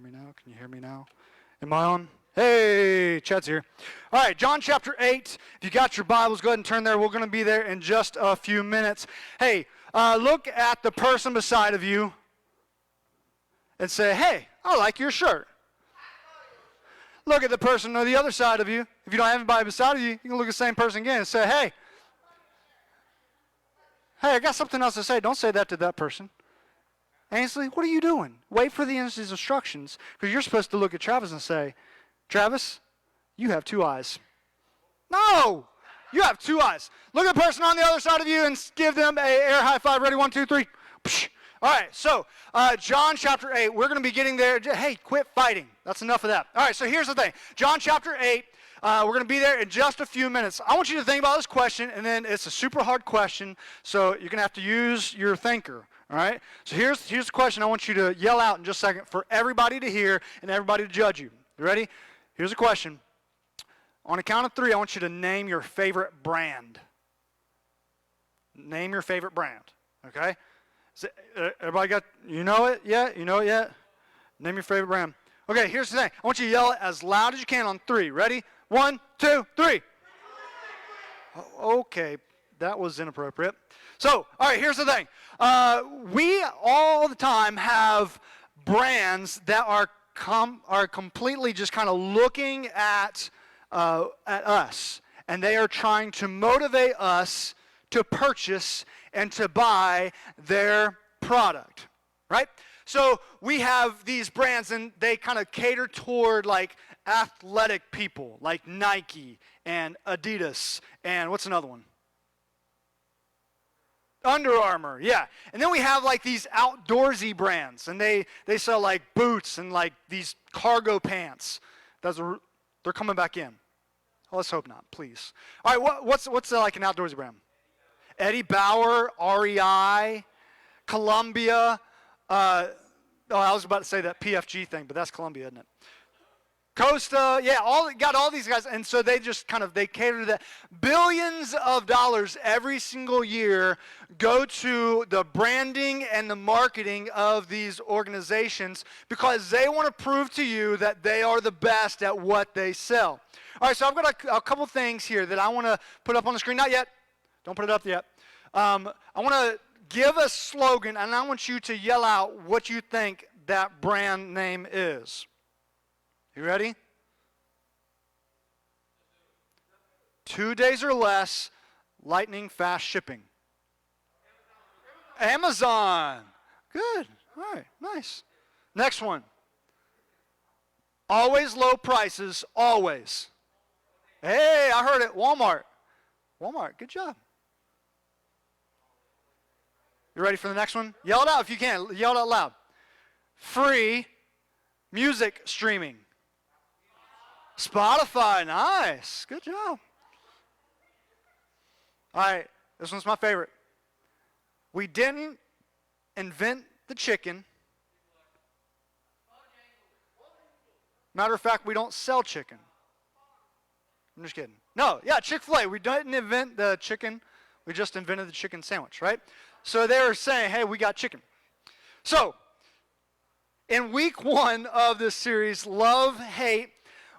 me now? Can you hear me now? Am I on? Hey, Chad's here. All right, John chapter 8. If you got your Bibles, go ahead and turn there. We're going to be there in just a few minutes. Hey, look at the person beside of you and say, hey, I like your shirt. Look at the person on the other side of you. If you don't have anybody beside of you, you can look at the same person again and say, hey, I got something else to say. Don't say that to that person. Ainsley, what are you doing? Wait for the instructions, because you're supposed to look at Travis and say, Travis, you have two eyes. No, you have two eyes. Look at the person on the other side of you and give them an air high five. Ready, 1, 2, 3. Psh. All right, so John chapter 8, we're going to be getting there. Hey, quit fighting. That's enough of that. All right, so here's the thing. John chapter 8, we're going to be there in just a few minutes. I want you to think about this question, and then it's a super hard question, so you're going to have to use your thinker. All right? So here's the question I want you to yell out in just a second for everybody to hear and everybody to judge you. You ready? Here's the question. On a count of 3, I want you to name your favorite brand. Name your favorite brand. Okay? Everybody got, you know it yet? You know it yet? Name your favorite brand. Okay, here's the thing. I want you to yell it as loud as you can on 3. Ready? 1, 2, 3. Okay, that was inappropriate. So, all right, here's the thing. We all the time have brands that are completely just kind of looking at us, and they are trying to motivate us to purchase and to buy their product, right? So we have these brands, and they kind of cater toward like athletic people, like Nike and Adidas, and what's another one? Under Armour, yeah. And then we have like these outdoorsy brands, and they sell like boots and like these cargo pants. They're coming back in. Oh, let's hope not, please. All right, what's like an outdoorsy brand? Eddie Bauer, REI, Columbia. I was about to say that PFG thing, but that's Columbia, isn't it? Costa, yeah, got all these guys, and so they just they cater to that. Billions of dollars every single year go to the branding and the marketing of these organizations because they want to prove to you that they are the best at what they sell. All right, so I've got a couple things here that I want to put up on the screen. Not yet. Don't put it up yet. I want to give a slogan, and I want you to yell out what you think that brand name is. You ready? 2 days or less, lightning fast shipping. Amazon. Good. All right, nice. Next one. Always low prices, always. Hey, I heard it. Walmart. Walmart, good job. You ready for the next one? Yell it out if you can. Yell it out loud. Free music streaming. Spotify, nice. Good job. All right, this one's my favorite. We didn't invent the chicken. Matter of fact, we don't sell chicken. I'm just kidding. No, yeah, Chick-fil-A. We didn't invent the chicken. We just invented the chicken sandwich, right? So they were saying, hey, we got chicken. So, in week 1 of this series, Love, Hate,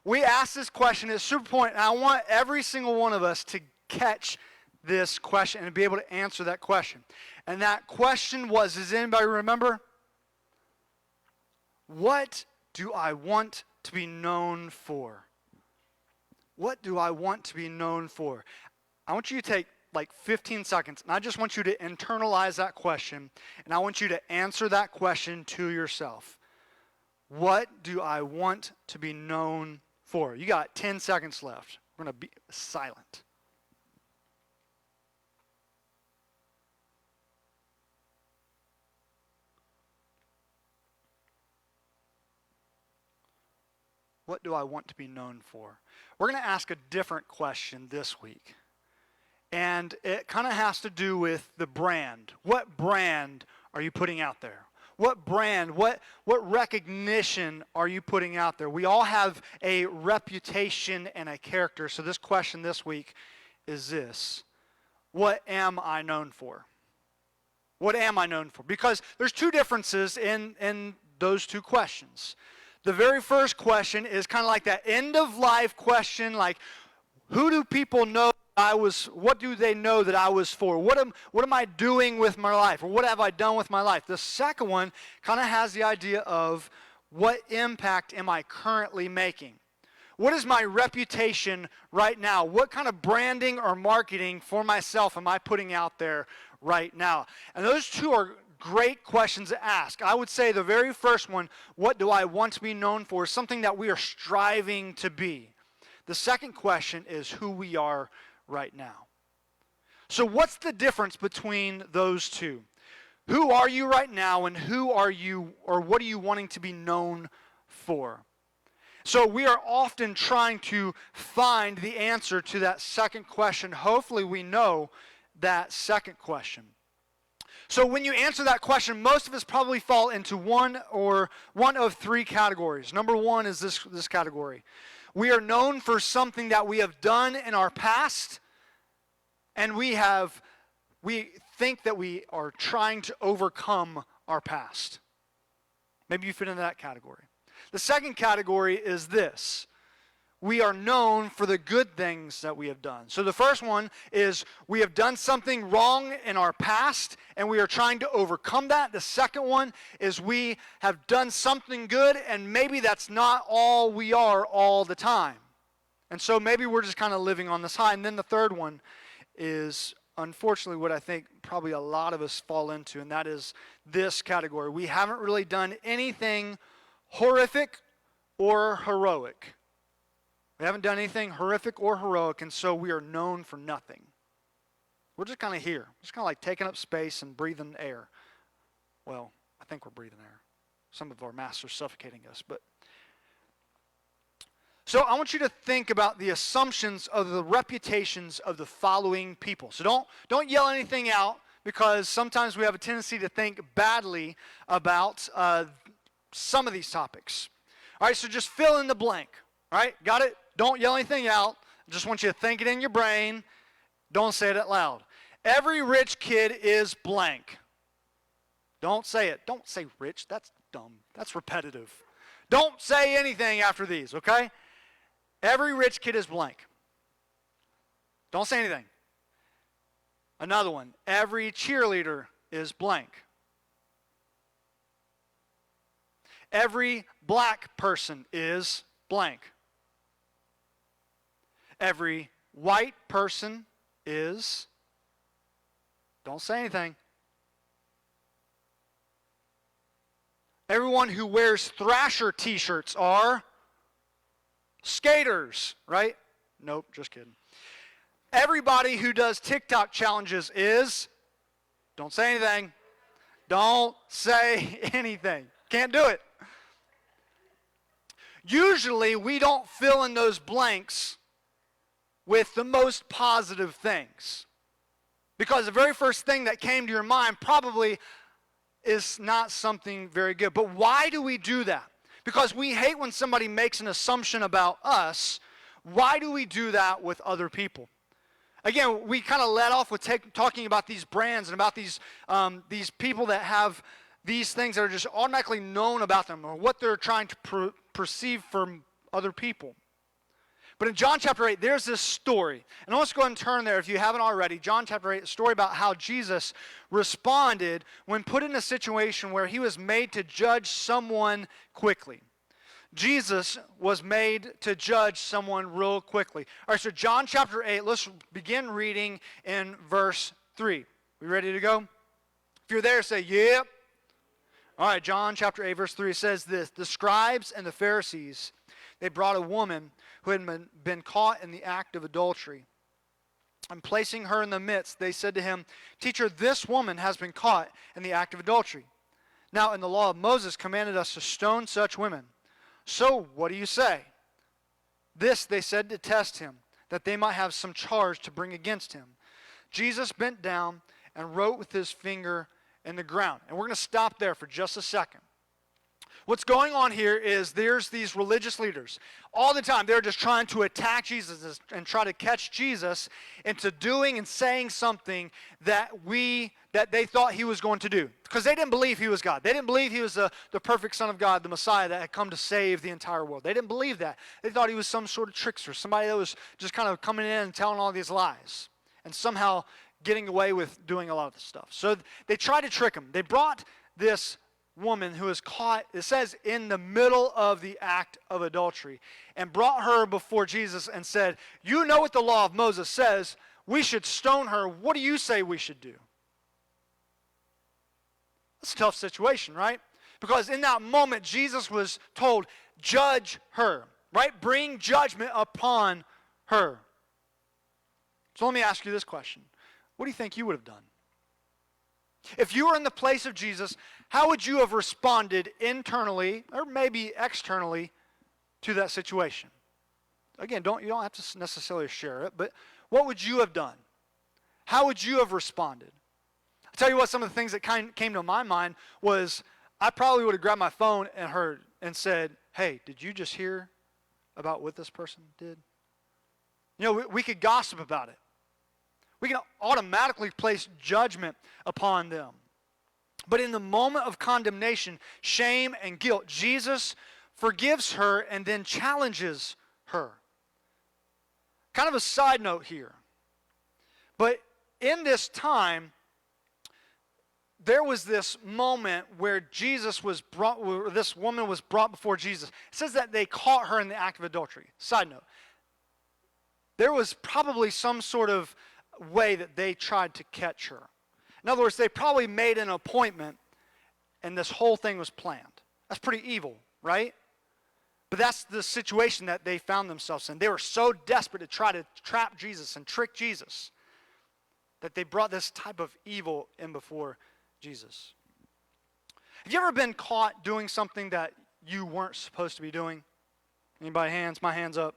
we asked this question at Super Point, and I want every single one of us to catch this question and be able to answer that question. And that question was, does anybody remember? What do I want to be known for? What do I want to be known for? I want you to take like 15 seconds, and I just want you to internalize that question, and I want you to answer that question to yourself. What do I want to be known for? You got 10 seconds left. We're going to be silent. What do I want to be known for? We're going to ask a different question this week. And it kind of has to do with the brand. What brand are you putting out there? What brand, what recognition are you putting out there? We all have a reputation and a character. So this question this week is this. What am I known for? What am I known for? Because there's two differences in those two questions. the very first question is kind of like that end of life question, like, who do people know what do they know that I was for? What am I doing with my life? Or what have I done with my life? The second one kind of has the idea of, what impact am I currently making? What is my reputation right now? What kind of branding or marketing for myself am I putting out there right now? And those two are great questions to ask. I would say the very first one, what do I want to be known for, is something that we are striving to be. The second question is who we are right now. So what's the difference between those two? Who are you right now, and who are you, or what are you wanting to be known for? So we are often trying to find the answer to that second question. Hopefully we know that second question. So when you answer that question, most of us probably fall into one of three categories. Number one is this category. We are known for something that we have done in our past, and we think that we are trying to overcome our past. Maybe you fit into that category. The second category is this. We are known for the good things that we have done. So the first one is we have done something wrong in our past, and we are trying to overcome that. The second one is we have done something good, and maybe that's not all we are all the time. And so maybe we're just kind of living on this high. And then the third one is, unfortunately, what I think probably a lot of us fall into, and that is this category. We haven't really done anything horrific or heroic. We haven't done anything horrific or heroic, and so we are known for nothing. We're just kind of here. Just kind of like taking up space and breathing air. Well, I think we're breathing air. Some of our masks are suffocating us, but... So I want you to think about the assumptions of the reputations of the following people. So don't yell anything out, because sometimes we have a tendency to think badly about some of these topics. All right, so just fill in the blank. All right, got it? Don't yell anything out. I just want you to think it in your brain. Don't say it out loud. Every rich kid is blank. Don't say it. Don't say rich. That's dumb. That's repetitive. Don't say anything after these, okay? Every rich kid is blank. Don't say anything. Another one. Every cheerleader is blank. Every black person is blank. Every white person is... Don't say anything. Everyone who wears Thrasher t-shirts are skaters, right? Nope, just kidding. Everybody who does TikTok challenges is... Don't say anything. Don't say anything. Can't do it. Usually, we don't fill in those blanks with the most positive things, because the very first thing that came to your mind probably is not something very good. But why do we do that? Because we hate when somebody makes an assumption about us. Why do we do that with other people? Again, we kind of led off with talking about these brands and about these people that have these things that are just automatically known about them, or what they're trying to perceive from other people. But in John chapter 8, there's this story. And I want to go ahead and turn there if you haven't already. John chapter 8, a story about how Jesus responded when put in a situation where he was made to judge someone quickly. Jesus was made to judge someone real quickly. All right, so John chapter 8, let's begin reading in verse 3. We ready to go? If you're there, say, yep. All right, John chapter 8, verse 3 says this: the scribes and the Pharisees, they brought a woman who had been caught in the act of adultery. And placing her in the midst, they said to him, "Teacher, this woman has been caught in the act of adultery. Now, in the law of Moses commanded us to stone such women. So, what do you say?" This they said to test him, that they might have some charge to bring against him. Jesus bent down and wrote with his finger in the ground. And we're going to stop there for just a second. What's going on here is there's these religious leaders. All the time, they're just trying to attack Jesus and try to catch Jesus into doing and saying something that they thought he was going to do. Because they didn't believe he was God. They didn't believe he was the perfect Son of God, the Messiah that had come to save the entire world. They didn't believe that. They thought he was some sort of trickster, somebody that was just kind of coming in and telling all these lies and somehow getting away with doing a lot of this stuff. So they tried to trick him. They brought this woman who was caught, it says, in the middle of the act of adultery, and brought her before Jesus and said, "You know what the law of Moses says. We should stone her. What do you say we should do?" That's a tough situation, right? Because in that moment, Jesus was told, judge her, right? Bring judgment upon her. So let me ask you this question. What do you think you would have done? If you were in the place of Jesus, how would you have responded internally or maybe externally to that situation? Again, you don't have to necessarily share it, but what would you have done? How would you have responded? I'll tell you what, some of the things that came to my mind was I probably would have grabbed my phone and said, "Hey, did you just hear about what this person did?" You know, we could gossip about it. We can automatically place judgment upon them. But in the moment of condemnation, shame, and guilt, Jesus forgives her and then challenges her. Kind of a side note here. But in this time, there was this moment where this woman was brought before Jesus. It says that they caught her in the act of adultery. Side note. There was probably some sort of way that they tried to catch her. In other words, they probably made an appointment and this whole thing was planned. That's pretty evil, right? But that's the situation that they found themselves in. They were so desperate to try to trap Jesus and trick Jesus that they brought this type of evil in before Jesus. Have you ever been caught doing something that you weren't supposed to be doing? Anybody hands? My hand's up,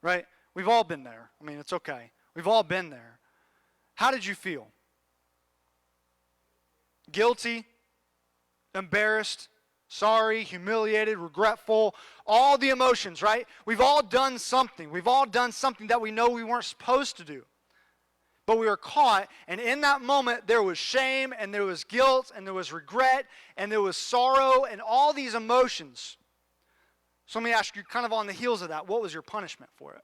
right? We've all been there. I mean, it's okay. We've all been there. How did you feel? Guilty, embarrassed, sorry, humiliated, regretful, all the emotions, right? We've all done something. We've all done something that we know we weren't supposed to do. But we were caught, and in that moment, there was shame, and there was guilt, and there was regret, and there was sorrow, and all these emotions. So let me ask you, kind of on the heels of that, what was your punishment for it?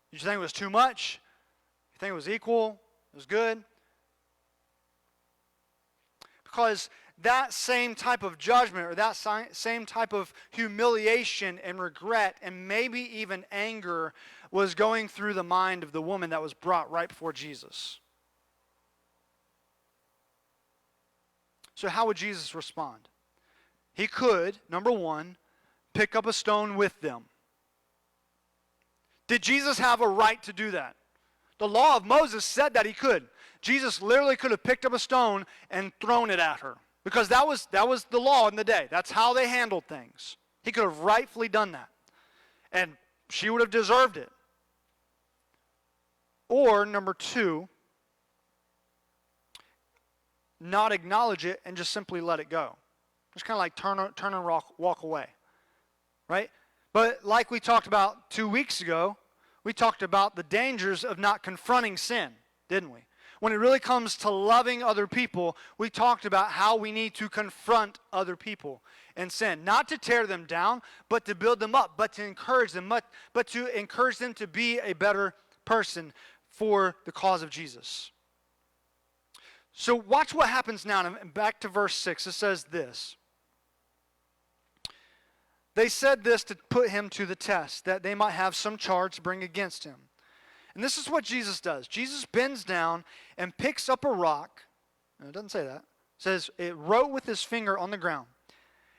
Did you think it was too much? You think it was equal? It was good? Because that same type of judgment or that same type of humiliation and regret and maybe even anger was going through the mind of the woman that was brought right before Jesus. So how would Jesus respond? He could, number one, pick up a stone with them. Did Jesus have a right to do that? The law of Moses said that he could. Jesus literally could have picked up a stone and thrown it at her. Because that was the law in the day. That's how they handled things. He could have rightfully done that. And she would have deserved it. Or, number two, not acknowledge it and just simply let it go. Just kind of like turn and walk away. Right? But like we talked about 2 weeks ago, we talked about the dangers of not confronting sin, didn't we? When it really comes to loving other people, we talked about how we need to confront other people in sin. Not to tear them down, but to build them up, but to encourage them, but to encourage them to be a better person for the cause of Jesus. So watch what happens now. And back to verse 6, it says this. They said this to put him to the test, that they might have some charge to bring against him. And this is what Jesus does. Jesus bends down and picks up a rock. And it doesn't say that. It says it wrote with his finger on the ground.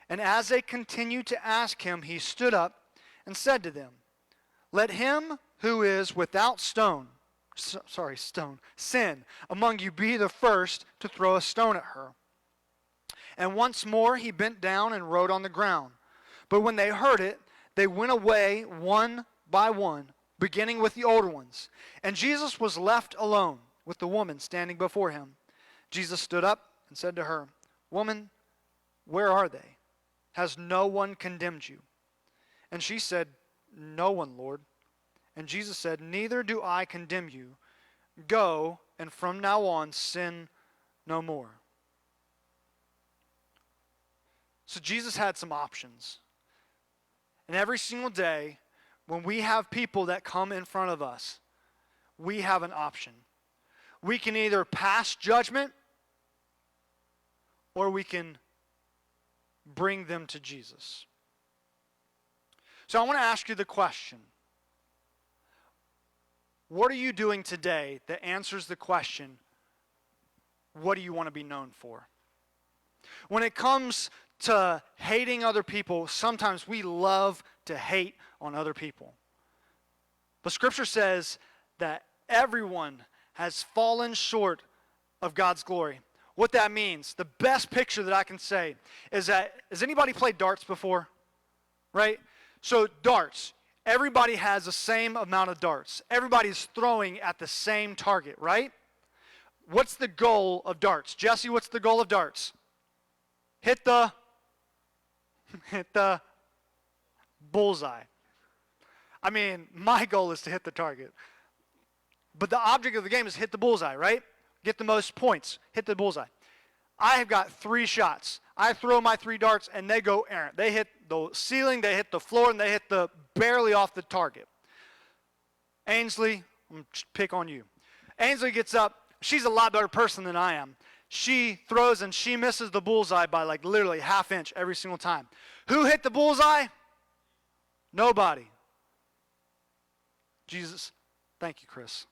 And as they continued to ask him, he stood up and said to them, "Let him who is without sin among you be the first to throw a stone at her." And once more he bent down and wrote on the ground. But when they heard it, they went away one by one, beginning with the older ones. And Jesus was left alone with the woman standing before him. Jesus stood up and said to her, "Woman, where are they? Has no one condemned you?" And she said, "No one, Lord." And Jesus said, "Neither do I condemn you. Go, and from now on sin no more." So Jesus had some options. And every single day, when we have people that come in front of us, we have an option. We can either pass judgment, or we can bring them to Jesus. So I want to ask you the question. What are you doing today that answers the question, what do you want to be known for? When it comes to hating other people, sometimes we love to hate on other people. But Scripture says that everyone has fallen short of God's glory. What that means, the best picture that I can say is that, has anybody played darts before? Right? So darts, everybody has the same amount of darts. Everybody's throwing at the same target, right? What's the goal of darts? Jesse, what's the goal of darts? Hit the bullseye. I mean, my goal is to hit the target. But the object of the game is hit the bullseye, right? Get the most points. Hit the bullseye. I have got 3 shots. I throw my 3 darts, and they go errant. They hit the ceiling, they hit the floor, and they hit barely off the target. Ainsley, I'm going to pick on you. Ainsley gets up. She's a lot better person than I am. She throws, and she misses the bullseye by like literally ½ inch every single time. Who hit the bullseye? Nobody. Jesus, thank you, Chris.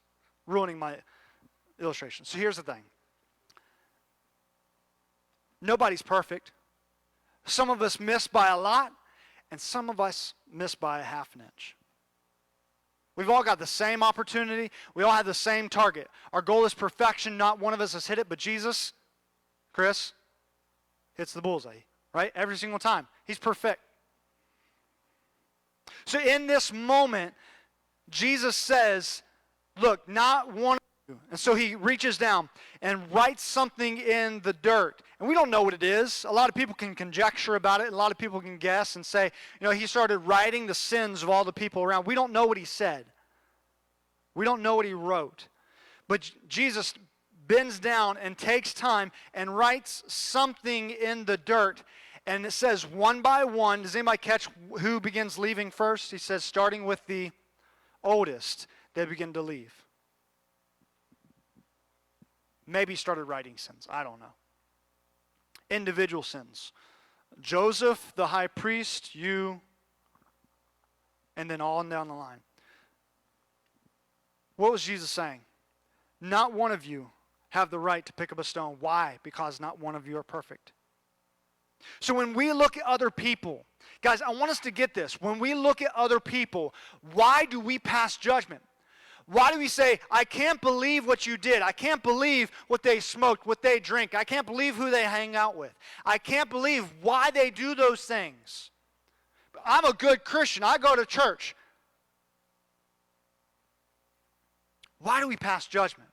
Ruining my illustration. So here's the thing. Nobody's perfect. Some of us miss by a lot, and some of us miss by a ½ inch. We've all got the same opportunity. We all have the same target. Our goal is perfection. Not one of us has hit it, but Jesus, Chris, hits the bullseye, right? Every single time. He's perfect. So in this moment, Jesus says, look, not one of you. And so he reaches down and writes something in the dirt. And we don't know what it is. A lot of people can conjecture about it. A lot of people can guess and say, he started writing the sins of all the people around. We don't know what he said. We don't know what he wrote. But Jesus bends down and takes time and writes something in the dirt. And it says one by one. Does anybody catch who begins leaving first? He says starting with the oldest, they begin to leave. Maybe he started writing sins. I don't know. Individual sins. Joseph, the high priest, you, and then on down the line. What was Jesus saying? Not one of you have the right to pick up a stone. Why? Because not one of you are perfect. So when we look at other people, guys, I want us to get this. When we look at other people, why do we pass judgment? Why do we say, I can't believe what you did. I can't believe what they smoked, what they drink. I can't believe who they hang out with. I can't believe why they do those things. I'm a good Christian. I go to church. Why do we pass judgment?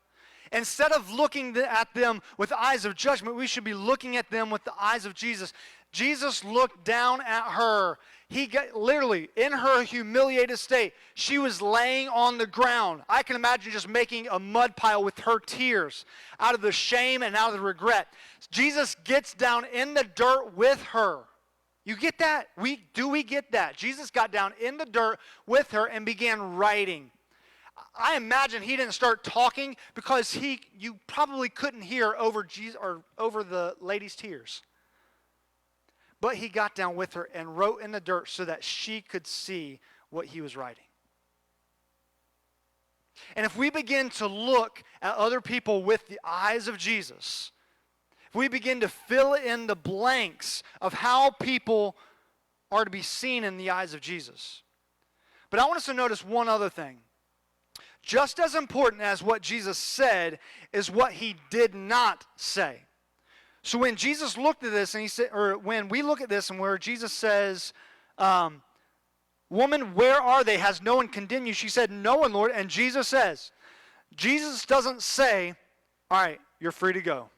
Instead of looking at them with the eyes of judgment, we should be looking at them with the eyes of Jesus. Jesus looked down at her. He got literally in her humiliated state. She was laying on the ground. I can imagine just making a mud pile with her tears out of the shame and out of the regret. Jesus gets down in the dirt with her. You get that? We get that? Jesus got down in the dirt with her and began writing. I imagine he didn't start talking because you probably couldn't hear over Jesus or over the lady's tears. But he got down with her and wrote in the dirt so that she could see what he was writing. And if we begin to look at other people with the eyes of Jesus, if we begin to fill in the blanks of how people are to be seen in the eyes of Jesus. But I want us to notice one other thing. Just as important as what Jesus said is what he did not say. So when Jesus looked at this and he said, or when we look at this and where Jesus says, woman, where are they? Has no one condemned you? She said, no one, Lord. And Jesus says, Jesus doesn't say, all right, you're free to go.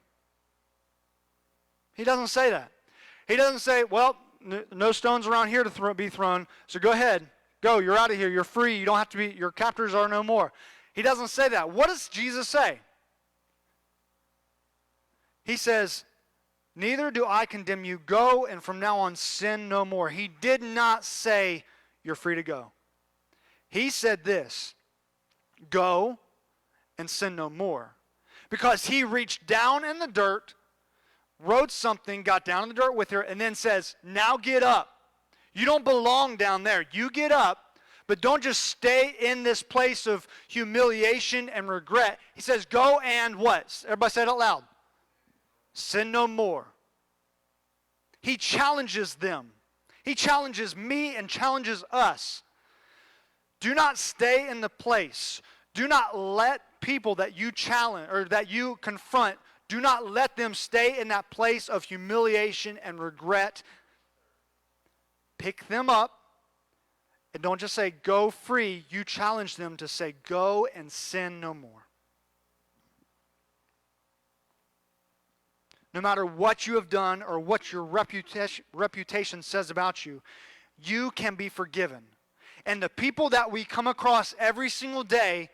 He doesn't say that. He doesn't say, well, no stones around here to be thrown, so go ahead. Go, you're out of here. You're free. You don't have to be, your captors are no more. He doesn't say that. What does Jesus say? He says, neither do I condemn you. Go, and from now on sin no more. He did not say you're free to go. He said this, go and sin no more. Because he reached down in the dirt, wrote something, got down in the dirt with her, and then says, now get up. You don't belong down there. You get up, but don't just stay in this place of humiliation and regret. He says, go and what? Everybody say it out loud. Sin no more. He challenges them. He challenges me and challenges us. Do not stay in the place. Do not let people that you challenge or that you confront, do not let them stay in that place of humiliation and regret. Pick them up and don't just say, go free. You challenge them to say, go and sin no more. No matter what you have done or what your reputation says about you, you can be forgiven. And the people that we come across every single day,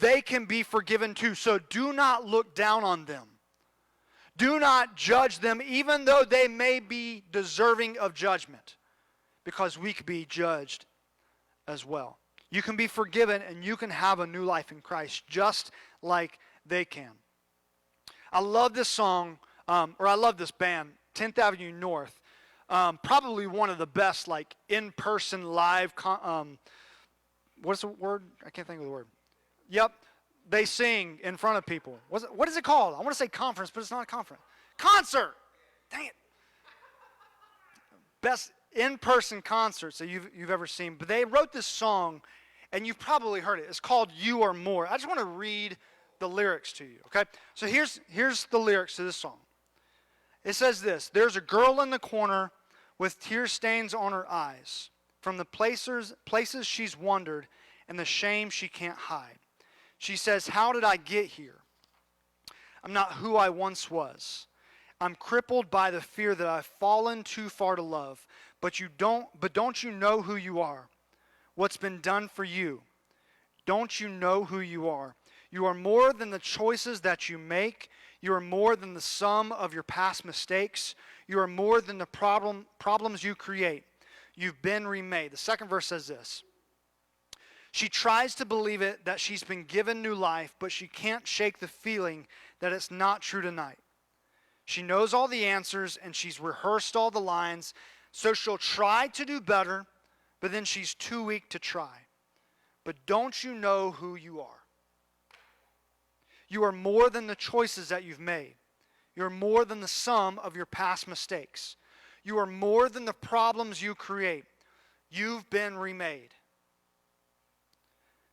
they can be forgiven too. So do not look down on them. Do not judge them, even though they may be deserving of judgment, because we could be judged as well. You can be forgiven and you can have a new life in Christ just like they can. I love this song, or I love this band, 10th Avenue North. Probably one of the best, like, in-person live, what's the word? I can't think of the word. Yep, they sing in front of people. What is it called? I want to say conference, but it's not a conference. Concert! Dang it. Best in-person concerts that you've ever seen. But they wrote this song, and you've probably heard it. It's called You Are More. I just want to read the lyrics to you, okay? So here's the lyrics to this song. It says this, there's a girl in the corner with tear stains on her eyes from the places she's wandered and the shame she can't hide. She says, how did I get here? I'm not who I once was. I'm crippled by the fear that I've fallen too far to love. But don't you know who you are? What's been done for you? Don't you know who you are? You are more than the choices that you make. You are more than the sum of your past mistakes. You are more than the problems you create. You've been remade. The second verse says this. She tries to believe it that she's been given new life, but she can't shake the feeling that it's not true tonight. She knows all the answers and she's rehearsed all the lines, so she'll try to do better, but then she's too weak to try. But don't you know who you are? You are more than the choices that you've made. You're more than the sum of your past mistakes. You are more than the problems you create. You've been remade.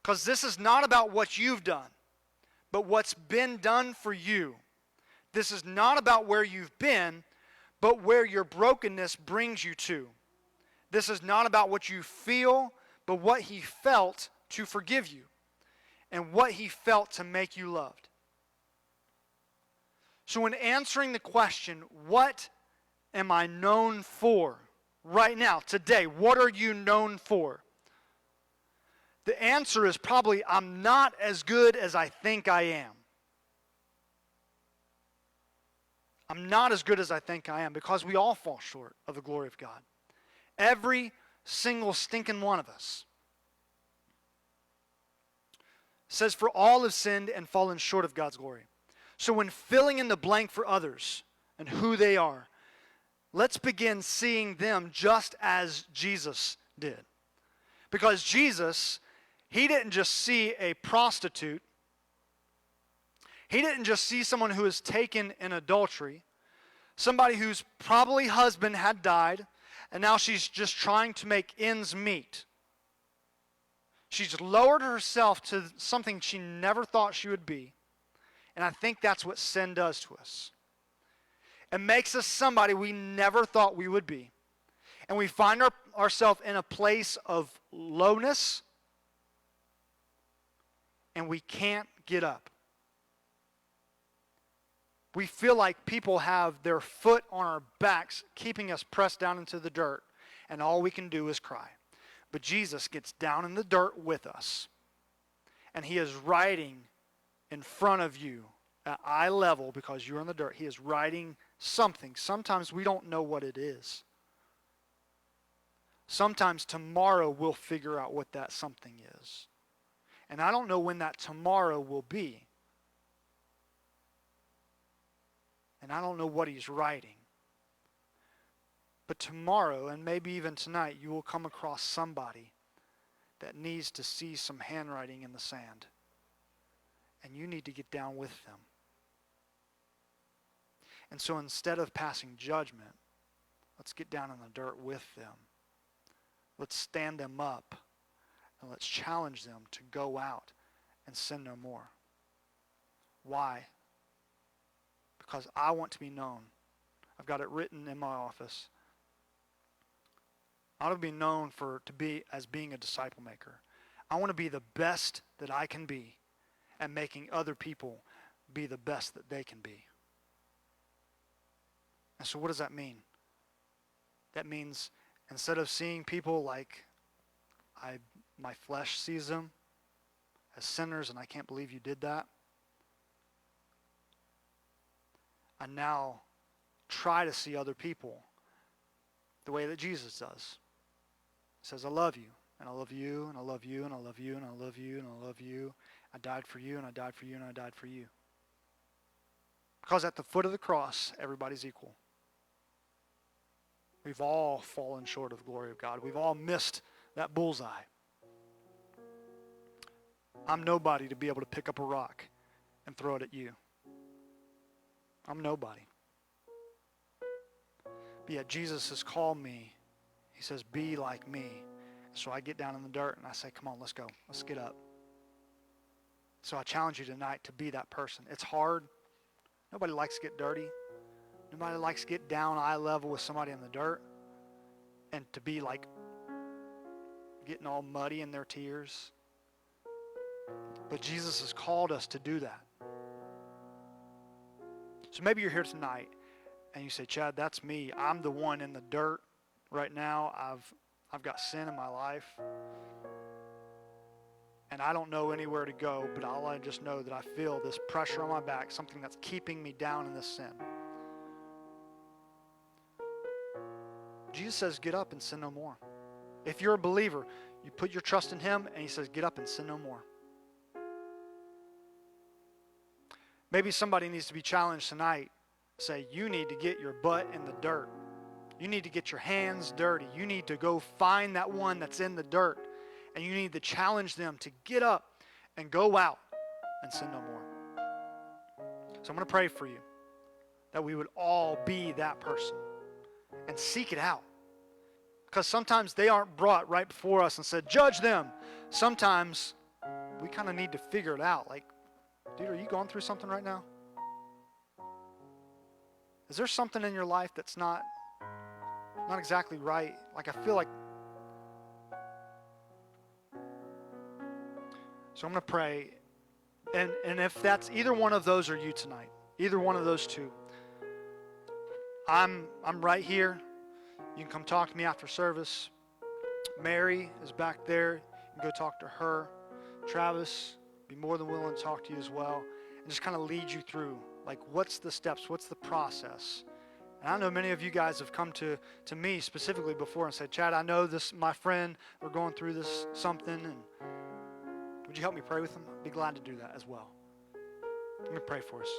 Because this is not about what you've done, but what's been done for you. This is not about where you've been, but where your brokenness brings you to. This is not about what you feel, but what he felt to forgive you and what he felt to make you loved. So when answering the question, what am I known for right now, today? What are you known for? The answer is probably, I'm not as good as I think I am. I'm not as good as I think I am, because we all fall short of the glory of God. Every single stinking one of us. It says, for all have sinned and fallen short of God's glory. So when filling in the blank for others and who they are, let's begin seeing them just as Jesus did. Because Jesus, he didn't just see a prostitute. He didn't just see someone who was taken in adultery, somebody whose probably husband had died, and now she's just trying to make ends meet. She's lowered herself to something she never thought she would be. And I think that's what sin does to us. It makes us somebody we never thought we would be. And we find ourselves in a place of lowness, and we can't get up. We feel like people have their foot on our backs, keeping us pressed down into the dirt, and all we can do is cry. But Jesus gets down in the dirt with us, and he is riding in front of you at eye level because you're in the dirt. He is riding something. Sometimes we don't know what it is. Sometimes tomorrow we'll figure out what that something is. And I don't know when that tomorrow will be. And I don't know what he's writing. But tomorrow, and maybe even tonight, you will come across somebody that needs to see some handwriting in the sand. And you need to get down with them. And so instead of passing judgment, let's get down in the dirt with them. Let's stand them up. And let's challenge them to go out and sin no more. Why? Because I want to be known. I've got it written in my office. I want to be known as being a disciple maker. I want to be the best that I can be at making other people be the best that they can be. And so what does that mean? That means instead of seeing people like my flesh sees them as sinners, and I can't believe you did that, I now try to see other people the way that Jesus does. He says, I love you, and I love you, and I love you, and I love you, and I love you, and I love you. I died for you, and I died for you, and I died for you. Because at the foot of the cross, everybody's equal. We've all fallen short of the glory of God. We've all missed that bullseye. I'm nobody to be able to pick up a rock and throw it at you. I'm nobody. But yet Jesus has called me. He says, be like me. So I get down in the dirt and I say, come on, let's go. Let's get up. So I challenge you tonight to be that person. It's hard. Nobody likes to get dirty. Nobody likes to get down eye level with somebody in the dirt and to be like getting all muddy in their tears. But Jesus has called us to do that. So maybe you're here tonight and you say, Chad, that's me. I'm the one in the dirt right now. I've got sin in my life. And I don't know anywhere to go, but I just know that I feel this pressure on my back, something that's keeping me down in this sin. Jesus says, get up and sin no more. If you're a believer, you put your trust in him, and he says, get up and sin no more. Maybe somebody needs to be challenged tonight. Say, you need to get your butt in the dirt. You need to get your hands dirty. You need to go find that one that's in the dirt. And you need to challenge them to get up and go out and sin no more. So I'm going to pray for you that we would all be that person and seek it out. Because sometimes they aren't brought right before us and said, judge them. Sometimes we kind of need to figure it out. Like, dude, are you going through something right now? Is there something in your life that's not exactly right? Like, I feel like. So I'm going to pray. And if that's either one of those or you tonight, either one of those two, I'm right here. You can come talk to me after service. Mary is back there. You can go talk to her. Travis, be more than willing to talk to you as well. And just kind of lead you through, like, what's the steps? What's the process? And I know many of you guys have come to me specifically before and said, Chad, I know this, my friend, we're going through this something, and would you help me pray with them? I'd be glad to do that as well. Let me pray for us.